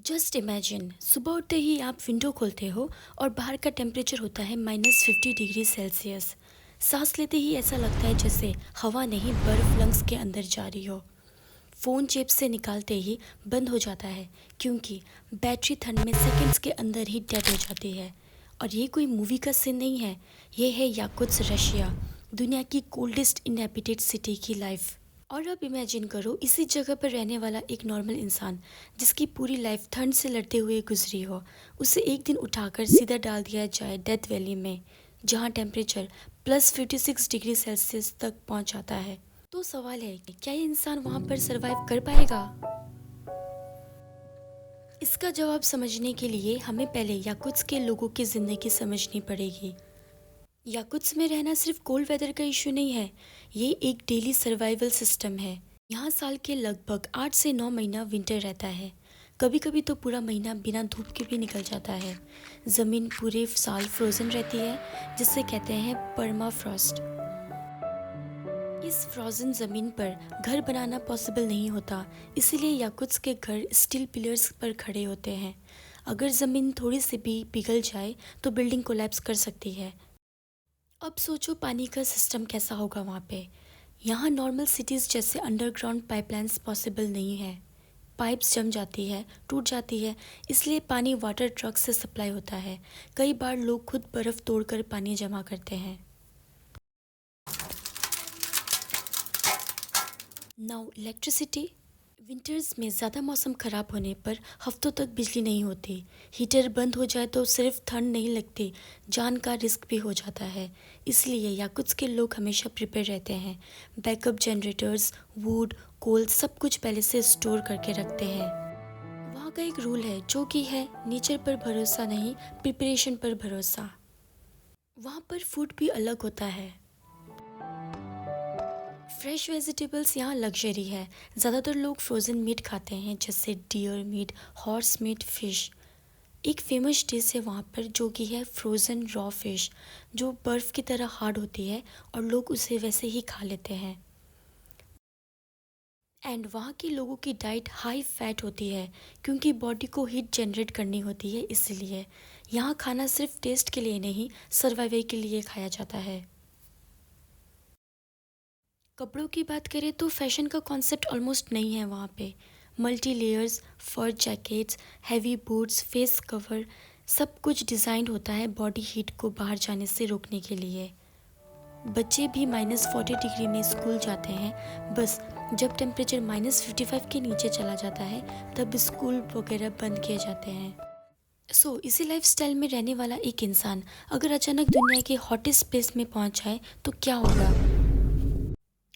Just imagine सुबह उठते ही आप विंडो खोलते हो और बाहर का टेम्परेचर होता है -50 डिग्री सेल्सियस। सांस लेते ही ऐसा लगता है जैसे हवा नहीं बर्फ लंग्स के अंदर जा रही हो। फ़ोन जेब से निकालते ही बंद हो जाता है क्योंकि बैटरी ठंड में सेकंड्स के अंदर ही डेड हो जाती है। और ये कोई मूवी का सीन नहीं है, ये है याकुत्स रशिया, दुनिया की कोल्डेस्ट इनहैबिटेड सिटी की लाइफ। और अब इमेजिन करो इसी जगह पर रहने वाला एक नॉर्मल इंसान जिसकी पूरी लाइफ ठंड से लड़ते हुए गुजरी हो, उसे एक दिन उठाकर सीधा डाल दिया जाए डेथ वैली में जहाँ टेम्परेचर +56 डिग्री सेल्सियस तक पहुँच जाता है। तो सवाल है कि क्या ये इंसान वहाँ पर सरवाइव कर पाएगा? इसका जवाब समझने के लिए हमें पहले याकुत्स के लोगों की ज़िंदगी समझनी पड़ेगी। याकुत्स में रहना सिर्फ कोल्ड वेदर का इशू नहीं है, ये एक डेली सर्वाइवल सिस्टम है। यहाँ साल के लगभग 8 से 9 महीना विंटर रहता है। कभी कभी तो पूरा महीना बिना धूप के भी निकल जाता है। ज़मीन पूरे साल फ्रोज़न रहती है जिसे कहते हैं पर्मा फ्रॉस्ट। इस फ्रोज़न ज़मीन पर घर बनाना पॉसिबल नहीं होता, इसीलिए याकुत्स के घर स्टील पिलर्स पर खड़े होते हैं। अगर ज़मीन थोड़ी सी भी पिघल जाए तो बिल्डिंग कोलैप्स कर सकती है। अब सोचो पानी का सिस्टम कैसा होगा वहाँ पे। यहाँ नॉर्मल सिटीज़ जैसे अंडरग्राउंड पाइपलाइंस पॉसिबल नहीं है। पाइप्स जम जाती है, टूट जाती है, इसलिए पानी वाटर ट्रक से सप्लाई होता है। कई बार लोग खुद बर्फ़ तोड़कर पानी जमा करते हैं। Now electricity. विंटर्स में ज़्यादा मौसम ख़राब होने पर हफ्तों तक बिजली नहीं होती। हीटर बंद हो जाए तो सिर्फ ठंड नहीं लगती, जान का रिस्क भी हो जाता है। इसलिए याकुत्स के लोग हमेशा प्रिपेयर रहते हैं। बैकअप जनरेटर्स, वुड, कोल सब कुछ पहले से स्टोर करके रखते हैं। वहाँ का एक रूल है जो कि है नेचर पर भरोसा नहीं, प्रिपरेशन पर भरोसा। वहाँ पर फूड भी अलग होता है। फ्रेश वेजिटेबल्स यहाँ लग्जरी है। ज़्यादातर लोग फ्रोज़न मीट खाते हैं जैसे deer meat, horse meat, fish. एक फेमस डिश है वहाँ पर जो कि है फ्रोज़न रॉ फिश, जो बर्फ़ की तरह हार्ड होती है और लोग उसे वैसे ही खा लेते हैं। एंड वहाँ के लोगों की डाइट हाई फैट होती है क्योंकि बॉडी को हीट जनरेट करनी होती है, इसलिए यहाँ खाना सिर्फ टेस्ट के लिए नहीं, सर्वाइवल के लिए खाया जाता है। कपड़ों की बात करें तो फैशन का कॉन्सेप्ट ऑलमोस्ट नहीं है वहाँ पे। Multi layers, fur jackets, heavy boots, face cover, सब कुछ डिज़ाइंड होता है बॉडी हीट को बाहर जाने से रोकने के लिए। बच्चे भी -40 डिग्री में स्कूल जाते हैं, बस जब टेम्परेचर -55 के नीचे चला जाता है तब स्कूल वगैरह बंद किए जाते हैं। इसी लाइफस्टाइल में रहने वाला एक इंसान अगर अचानक दुनिया के हॉटेस्ट प्लेस में पहुंच जाए तो क्या होगा?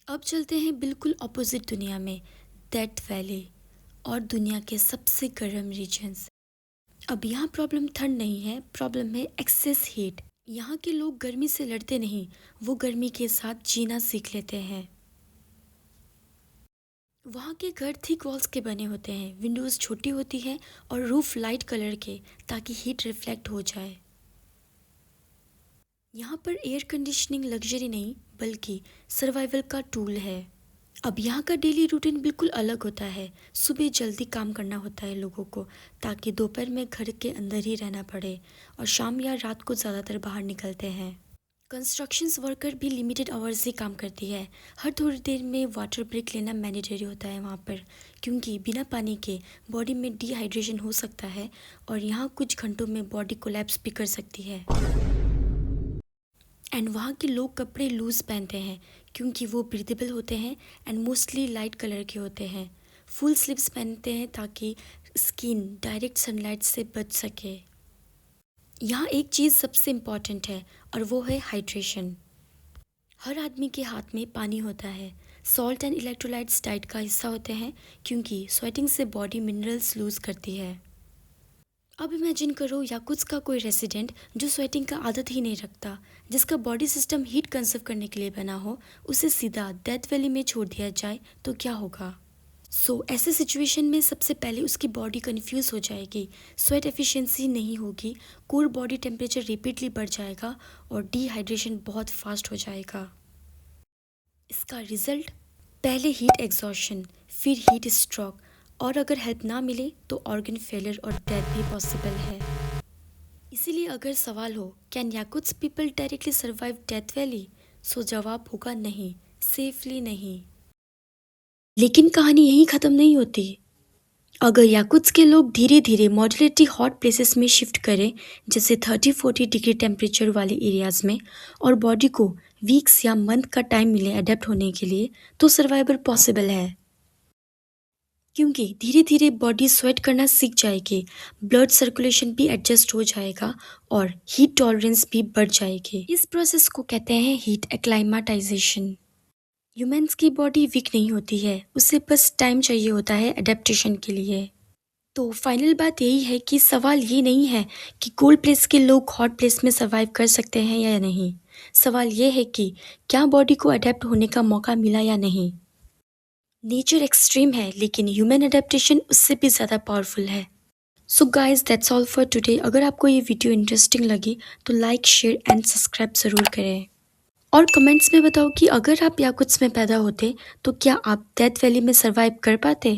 अब चलते हैं बिल्कुल अपोजिट दुनिया में, डेथ वैली और दुनिया के सबसे गर्म रीजन्स। अब यहाँ प्रॉब्लम ठंड नहीं है, प्रॉब्लम है एक्सेस हीट। यहाँ के लोग गर्मी से लड़ते नहीं, वो गर्मी के साथ जीना सीख लेते हैं। वहाँ के घर थिक वॉल्स के बने होते हैं, विंडोज़ छोटी होती हैं और रूफ लाइट कलर के ताकि हीट रिफ्लेक्ट हो जाए। यहाँ पर एयर कंडीशनिंग लग्जरी नहीं बल्कि सर्वाइवल का टूल है। अब यहाँ का डेली रूटीन बिल्कुल अलग होता है। सुबह जल्दी काम करना होता है लोगों को ताकि दोपहर में घर के अंदर ही रहना पड़े, और शाम या रात को ज़्यादातर बाहर निकलते हैं। कंस्ट्रक्शंस वर्कर भी लिमिटेड आवर्स ही काम करती है। हर थोड़ी देर में वाटर ब्रेक लेना मैंडेटरी होता है वहाँ पर, क्योंकि बिना पानी के बॉडी में डिहाइड्रेशन हो सकता है और यहाँ कुछ घंटों में बॉडी कोलैप्स भी कर सकती है। एंड वहाँ के लोग कपड़े लूज़ पहनते हैं क्योंकि वो ब्रीदेबल होते हैं एंड मोस्टली लाइट कलर के होते हैं। फुल स्लीव्स पहनते हैं ताकि स्किन डायरेक्ट सनलाइट से बच सके। यहाँ एक चीज़ सबसे इम्पॉर्टेंट है और वो है हाइड्रेशन। हर आदमी के हाथ में पानी होता है। सॉल्ट एंड इलेक्ट्रोलाइट्स डाइट का हिस्सा होते हैं क्योंकि स्वेटिंग से बॉडी मिनरल्स लूज़ करती है। अब इमेजिन करो याकुत्स का कोई रेसिडेंट जो स्वेटिंग का आदत ही नहीं रखता, जिसका बॉडी सिस्टम हीट कंजर्व करने के लिए बना हो, उसे सीधा डेथ वैली में छोड़ दिया जाए तो क्या होगा? ऐसे सिचुएशन में सबसे पहले उसकी बॉडी कंफ्यूज हो जाएगी, स्वेट एफिशिएंसी नहीं होगी, कोर बॉडी टेम्परेचर रिपीटली बढ़ जाएगा और डिहाइड्रेशन बहुत फास्ट हो जाएगा। इसका रिजल्ट, पहले हीट एग्जॉशन, फिर हीट स्ट्रोक और अगर हेल्प ना मिले तो ऑर्गन फेलियर और डेथ भी पॉसिबल है। इसीलिए अगर सवाल हो can Yakuts people directly survive Death Valley, so जवाब होगा नहीं, सेफली नहीं। लेकिन कहानी यहीं ख़त्म नहीं होती। अगर याकुत्स के लोग धीरे धीरे मॉडरेटली हॉट प्लेसेस में शिफ्ट करें, जैसे 30-40 डिग्री टेम्परेचर वाले एरियाज में, और बॉडी को वीक्स या मंथ का टाइम मिले अडेप्ट होने के लिए, तो सर्वाइवल पॉसिबल है। क्योंकि धीरे धीरे बॉडी स्वेट करना सीख जाएगी, ब्लड सर्कुलेशन भी एडजस्ट हो जाएगा और हीट टॉलरेंस भी बढ़ जाएगी। इस प्रोसेस को कहते हैं हीट एक्लाइमाटाइजेशन। ह्यूमंस की बॉडी वीक नहीं होती है, उसे बस टाइम चाहिए होता है एडेप्टेशन के लिए। तो फाइनल बात यही है कि सवाल ये नहीं है कि कोल्ड प्लेस के लोग हॉट प्लेस में सर्वाइव कर सकते हैं या नहीं। सवाल ये है कि क्या बॉडी को अडेप्ट होने का मौका मिला या नहीं। नेचर एक्सट्रीम है, लेकिन ह्यूमन अडेप्टेशन उससे भी ज़्यादा पावरफुल है। So guys that's all for today. अगर आपको ये वीडियो इंटरेस्टिंग लगी तो लाइक, शेयर एंड सब्सक्राइब ज़रूर करें। और कमेंट्स में बताओ कि अगर आप याकुत्स में पैदा होते तो क्या आप डेथ वैली में सर्वाइव कर पाते।